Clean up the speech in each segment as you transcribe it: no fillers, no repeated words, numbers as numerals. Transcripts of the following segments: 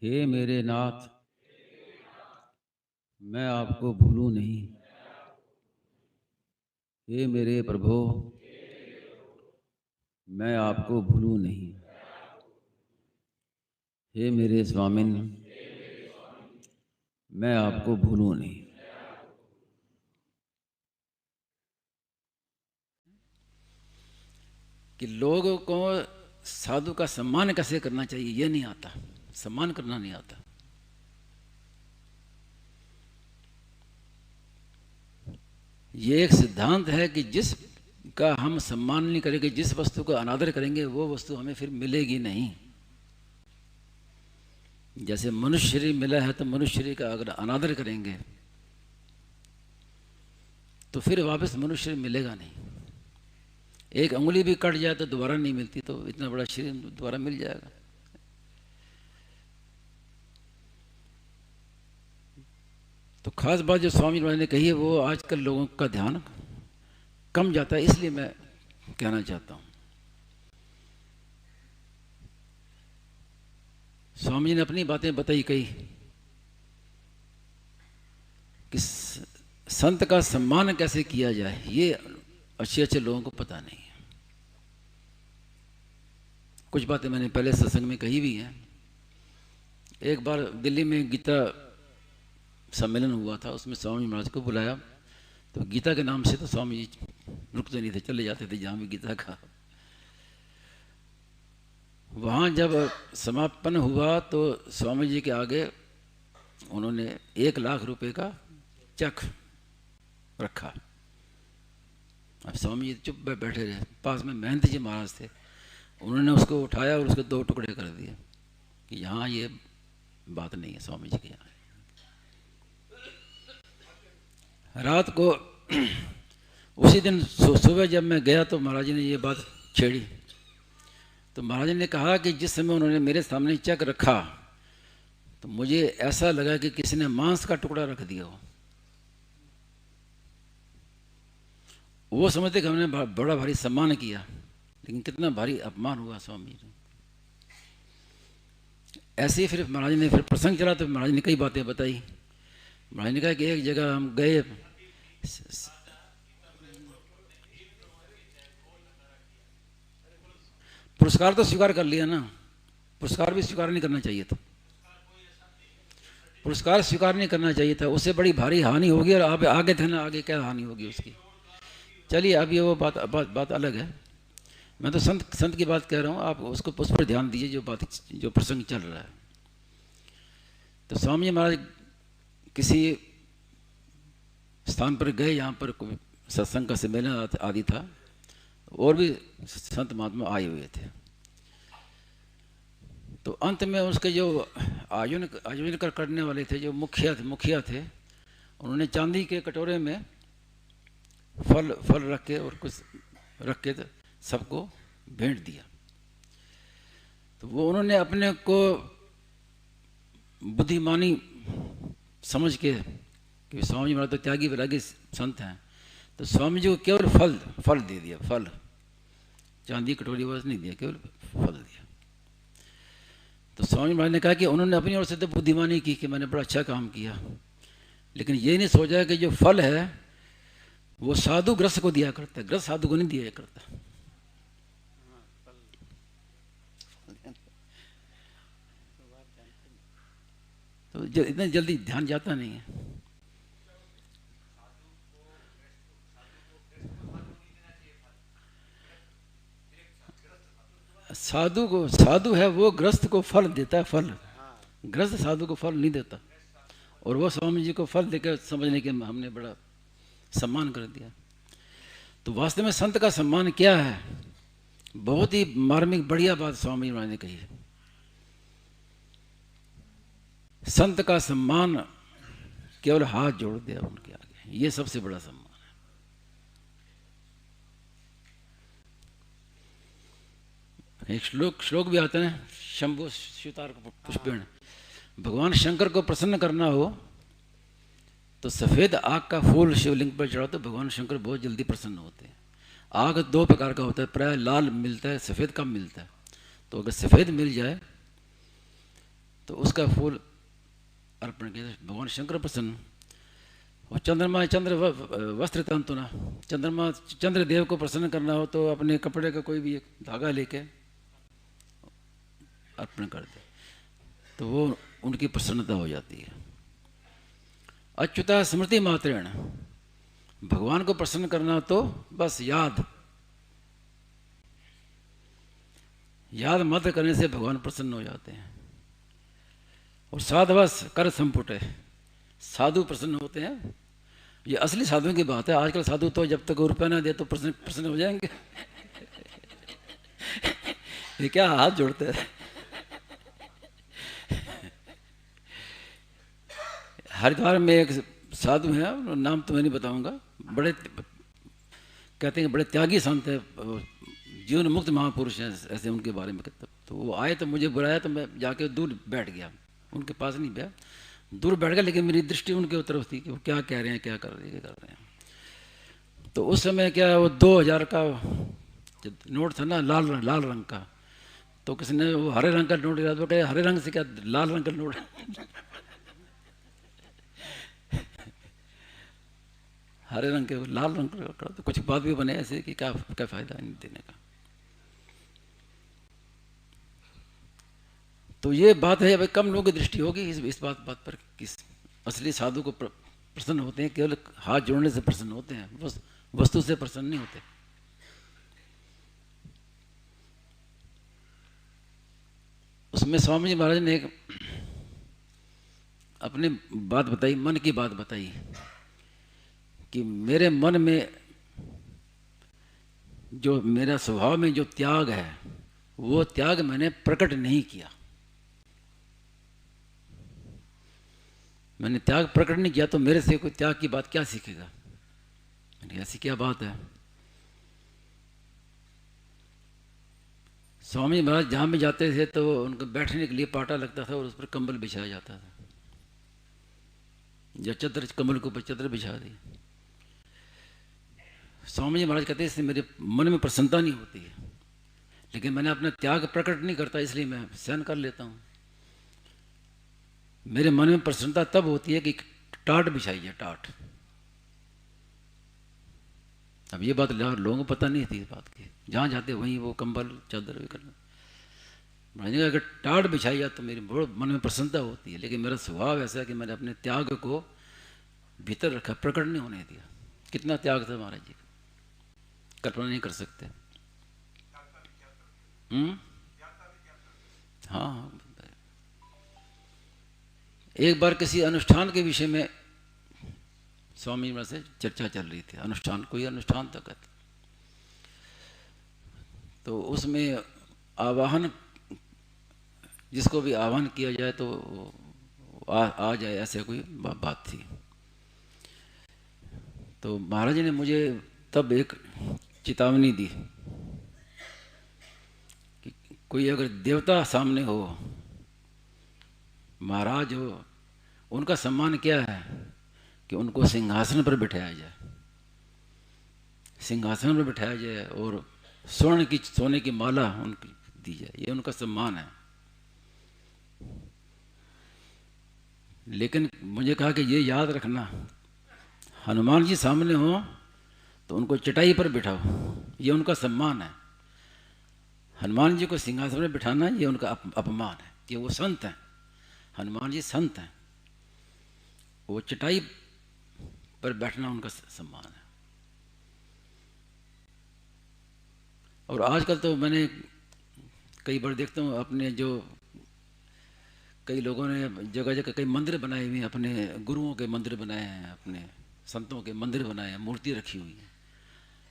हे मेरे नाथ, मैं आपको भूलूं नहीं। हे मेरे प्रभु, मैं आपको भूलूं नहीं। हे मेरे स्वामिन, मैं आपको भूलूं नहीं। कि लोगों को साधु का सम्मान कैसे करना चाहिए ये नहीं आता, सम्मान करना नहीं आता। ये एक सिद्धांत है कि जिस का हम सम्मान नहीं करेंगे, जिस वस्तु का अनादर करेंगे, वो वस्तु हमें फिर मिलेगी नहीं। जैसे मनुष्य शरीर मिला है तो मनुष्य शरीर का अगर अनादर करेंगे तो फिर वापस मनुष्य शरीर मिलेगा नहीं। एक अंगुली भी कट जाए तो दोबारा नहीं मिलती, तो इतना बड़ा शरीर दोबारा मिल जाएगा। तो खास बात जो स्वामी महाराज ने कही है वो आजकल लोगों का ध्यान कम जाता है, इसलिए मैं कहना चाहता हूँ। स्वामी जी ने अपनी बातें बताई कई कि संत का सम्मान कैसे किया जाए, ये अच्छे अच्छे लोगों को पता नहीं है। कुछ बातें मैंने पहले सत्संग में कही भी हैं। एक बार दिल्ली में गीता सम्मेलन हुआ था, उसमें स्वामी महाराज को बुलाया, तो गीता के नाम से तो स्वामी जी रुकते नहीं थे, चले जाते थे जहाँ भी गीता का। वहाँ जब समापन हुआ तो स्वामी जी के आगे उन्होंने 1,00,000 रुपए का चेक रखा। अब स्वामी जी चुप बैठे रहे, पास में महंत जी महाराज थे, उन्होंने उसको उठाया और उसके 2 टुकड़े कर दिए कि यहाँ ये बात नहीं है स्वामी जी के यहाँ। रात को उसी दिन सुबह जब मैं गया तो महाराज जी ने ये बात छेड़ी, तो महाराज ने कहा कि जिस समय उन्होंने मेरे सामने चेक रखा तो मुझे ऐसा लगा कि किसी ने मांस का टुकड़ा रख दिया हो। वो समझते कि हमने बड़ा भारी सम्मान किया, लेकिन कितना भारी अपमान हुआ स्वामी जी। ऐसे ही फिर महाराज ने फिर प्रसंग चला तो महाराज ने कई बातें बताई। महाराज ने कहा कि एक जगह हम गए, पुरस्कार तो स्वीकार कर लिया ना, पुरस्कार भी स्वीकार नहीं करना चाहिए था, पुरस्कार स्वीकार नहीं करना चाहिए था, उससे बड़ी भारी हानि होगी। और आप आगे थे ना, आगे क्या हानि होगी उसकी। चलिए अब ये वो बात अलग है। मैं तो संत की बात कह रहा हूँ, आप उसको उस पर ध्यान दीजिए जो प्रसंग चल रहा है। तो स्वामी महाराज किसी स्थान पर गए, यहाँ पर कोई सत्संग का सम्मेलन आदि था, और भी संत महात्मा आए हुए थे। तो अंत में उसके जो आयोजन करने वाले थे, जो मुखिया थे, उन्होंने चांदी के कटोरे में फल रख के और कुछ रख के सबको भेंट दिया। तो वो उन्होंने अपने को बुद्धिमानी समझ के कि स्वामी जी महाराज तो त्यागी वैरागी संत हैं, तो स्वामी जी को केवल फल दे दिया, फल, चांदी कटोरी बस नहीं दिया, केवल फल दिया। तो स्वामी महाराज ने कहा कि उन्होंने अपनी ओर से तो बुद्धिमानी की कि मैंने बड़ा अच्छा काम किया, लेकिन ये नहीं सोचा कि जो फल है वो साधु ग्रस्त को दिया करता है, ग्रस्त साधु को नहीं दिया करता। तो इतना जल्दी ध्यान जाता नहीं है। साधु है वो ग्रस्त को फल देता है, फल, ग्रस्त साधु को फल नहीं देता। और वो स्वामी जी को फल देकर समझने के हमने बड़ा सम्मान कर दिया। तो वास्तव में संत का सम्मान क्या है, बहुत ही मार्मिक बढ़िया बात स्वामी महाराज ने कही है। संत का सम्मान केवल हाथ जोड़ दिया उनके आगे, ये सबसे बड़ा सम्मान है। एक श्लोक भी आता है, शंभु श्वेतार्क पुष्पेण। भगवान शंकर को प्रसन्न करना हो तो सफेद आग का फूल शिवलिंग पर चढ़ाओ तो भगवान शंकर बहुत जल्दी प्रसन्न होते हैं। आग 2 प्रकार का होता है, प्राय लाल मिलता है, सफेद कम मिलता है। तो अगर सफेद मिल जाए तो उसका फूल अर्पण किया। भगवान शंकर प्रसन्न। और चंद्रमा चंद्र वस्त्र तंतुना, चंद्रमा चंद्रदेव को प्रसन्न करना हो तो अपने कपड़े का कोई भी एक धागा लेके अर्पण कर दे तो वो उनकी प्रसन्नता हो जाती है। अच्युता स्मृति मात्रेण, भगवान को प्रसन्न करना हो तो बस याद मात्र करने से भगवान प्रसन्न हो जाते हैं। और साधवस कर संपुटे, साधु प्रसन्न होते हैं। ये असली साधुओं की बात है। आजकल साधु तो जब तक रुपया ना दे तो प्रसन्न हो जाएंगे। ये क्या हाथ जोड़ते हैं। हरिद्वार में एक साधु है, नाम तो मैं नहीं बताऊंगा, बड़े कहते हैं बड़े त्यागी संत है, जीवन मुक्त महापुरुष हैं, ऐसे उनके बारे में कहते। तो वो आए तो मुझे बुलाया तो मैं जाके दूर बैठ गया, उनके पास नहीं गया, दूर बैठ गया, लेकिन मेरी दृष्टि उनके तरफ थी कि वो क्या कह रहे हैं, क्या कर रहे हैं। तो उस समय क्या वो 2000 का नोट था ना, लाल रंग का, तो किसी ने वो हरे रंग का नोट दिया तो कहे हरे रंग से क्या लाल रंग का नोट। हरे रंग के लाल रंग का, तो कुछ बात भी बने ऐसे कि क्या क्या फायदा नहीं देने का। तो ये बात है, भाई कम लोगों की दृष्टि होगी इस बात पर, किस असली साधु को प्रसन्न होते हैं, केवल हाथ जोड़ने से प्रसन्न होते हैं, वस्तु से प्रसन्न नहीं होते। उसमें स्वामी जी महाराज ने एक अपनी बात बताई, मन की बात बताई कि मेरे मन में जो मेरा स्वभाव में जो त्याग है वो त्याग मैंने प्रकट नहीं किया। मैंने त्याग प्रकट नहीं किया तो मेरे से कोई त्याग की बात क्या सीखेगा। ऐसी क्या बात है। स्वामी महाराज जहाँ भी जाते थे तो उनको बैठने के लिए पाटा लगता था और उस पर कंबल बिछाया जाता था, या चद्दर, कंबल के ऊपर चद्दर बिछा दी। स्वामी जी महाराज कहते हैं इससे मेरे मन में प्रसन्नता नहीं होती है, लेकिन मैंने अपना त्याग प्रकट नहीं करता इसलिए मैं सहन कर लेता हूँ। मेरे मन में प्रसन्नता तब होती है कि टाट बिछाई है, टाट। अब ये बात लोगों को पता नहीं थी इस बात की, जहाँ जाते वहीं वो कंबल चादर भी करना। अगर टाट बिछाई जाए तो मेरे बहुत मन में प्रसन्नता होती है, लेकिन मेरा स्वभाव ऐसा है कि मैंने अपने त्याग को भीतर रखा, प्रकट नहीं होने दिया। कितना त्याग था महाराज जी, कल्पना नहीं कर सकते। हाँ, एक बार किसी अनुष्ठान के विषय में स्वामी जी से चर्चा चल रही थी, अनुष्ठान, कोई अनुष्ठान तक, तो उसमें आवाहन, जिसको भी आह्वान किया जाए तो आ जाए, ऐसे कोई बात थी। तो महाराज जी ने मुझे तब एक चेतावनी दी कि कोई अगर देवता सामने हो, महाराज हो, उनका सम्मान क्या है कि उनको सिंहासन पर बिठाया जाए, सिंहासन पर बिठाया जाए और सोने की माला उनकी दी जाए, ये उनका सम्मान है। लेकिन मुझे कहा कि ये याद रखना, हनुमान जी सामने हो तो उनको चटाई पर बिठाओ, ये उनका सम्मान है। हनुमान जी को सिंहासन पर बिठाना ये उनका अपमान है, कि वो संत हैं, हनुमान जी संत हैं, वो चटाई पर बैठना उनका सम्मान है। और आजकल तो मैंने कई बार देखता हूँ, अपने जो कई लोगों ने जगह जगह कई मंदिर बनाए हुए हैं, अपने गुरुओं के मंदिर बनाए हैं, अपने संतों के मंदिर बनाए हैं, मूर्ति रखी हुई है।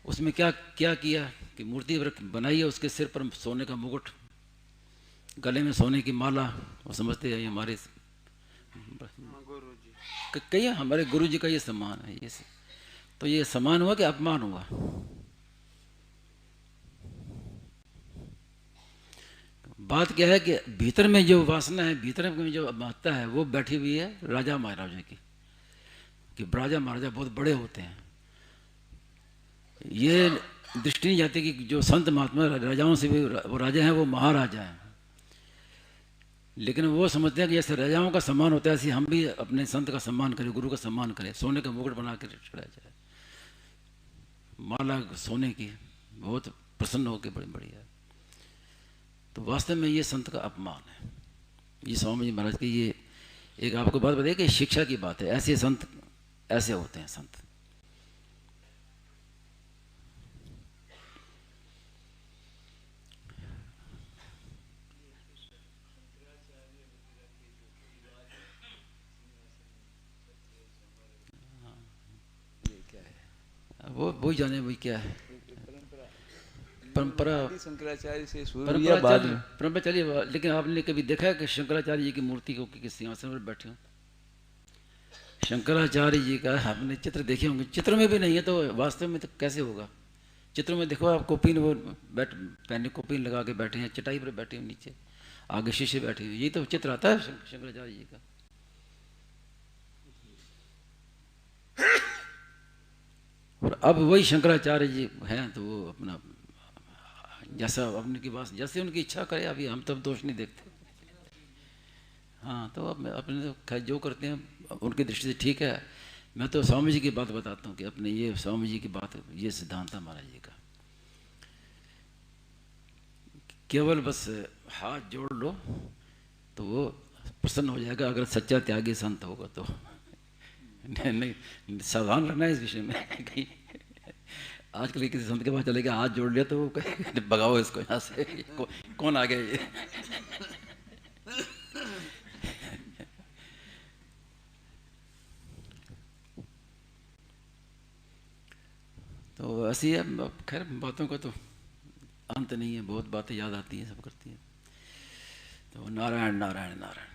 उसमें क्या क्या किया कि मूर्ति बनाई है, उसके सिर पर सोने का मुकुट, गले में सोने की माला, वो समझते हैं हमारे कई हमारे गुरु जी का ये सम्मान है। ये तो ये सम्मान हुआ कि अपमान हुआ। बात क्या है कि भीतर में जो वासना है, भीतर में जो महत्ता है, वो बैठी हुई है राजा महाराजा की, कि राजा महाराजा बहुत बड़े होते हैं। ये दृष्टि नहीं जाती कि जो संत महात्मा राजाओं से भी वो राजा हैं, वो महाराजा हैं। लेकिन वो समझते हैं कि जैसे राजाओं का सम्मान होता है, ऐसे हम भी अपने संत का सम्मान करें, गुरु का सम्मान करें, सोने का मुकुट बना कर चढ़ाया जाए, माला सोने की, बहुत प्रसन्न होकर बड़ी बढ़िया। तो वास्तव में ये संत का अपमान है। ये स्वामी जी महाराज की ये एक आपको बात बताइए कि शिक्षा की बात है। ऐसे संत ऐसे होते हैं संत। वो वही जाने वही क्या है परंपरा। शंकराचार्य से शुरू हुई है बाद में। परंपरा चलिए, लेकिन आपने कभी देखा है कि शंकराचार्य जी की मूर्ति को किस सिंहासन पर बैठे हो? शंकराचार्य जी का आपने चित्र देखे होंगे, चित्र में भी नहीं है तो वास्तव में तो कैसे होगा? चित्र में देखो आप, कोपीन वो बैठ पहने, कोपीन लगा के बैठे हैं, चटाई पर बैठे हैं, नीचे आगे शीशे बैठे हुए, यही तो चित्र आता है शंकराचार्य जी का। और अब वही शंकराचार्य जी हैं तो वो अपना जैसा अपने की बात, जैसे उनकी इच्छा करे, अभी हम तब दोष नहीं देखते। हाँ, तो अब अपने तो खैर जो करते हैं उनकी दृष्टि से ठीक है। मैं तो स्वामी जी की बात बताता हूँ कि अपने ये स्वामी जी की बात, ये सिद्धांत है महाराज जी का, केवल बस हाथ जोड़ लो तो वो प्रसन्न हो जाएगा, अगर सच्चा त्यागी संत होगा तो। नहीं, सावधान रहना है इस विषय में। कहीं आजकल किसी संत के पास चले गए, हाथ जोड़ लिया तो वो कहे भगाओ इसको यहाँ से, कौन आ गया ये। तो ऐसी है, खैर बातों का तो अंत नहीं है, बहुत बातें याद आती हैं, सब करती हैं। तो नारायण नारायण नारायण।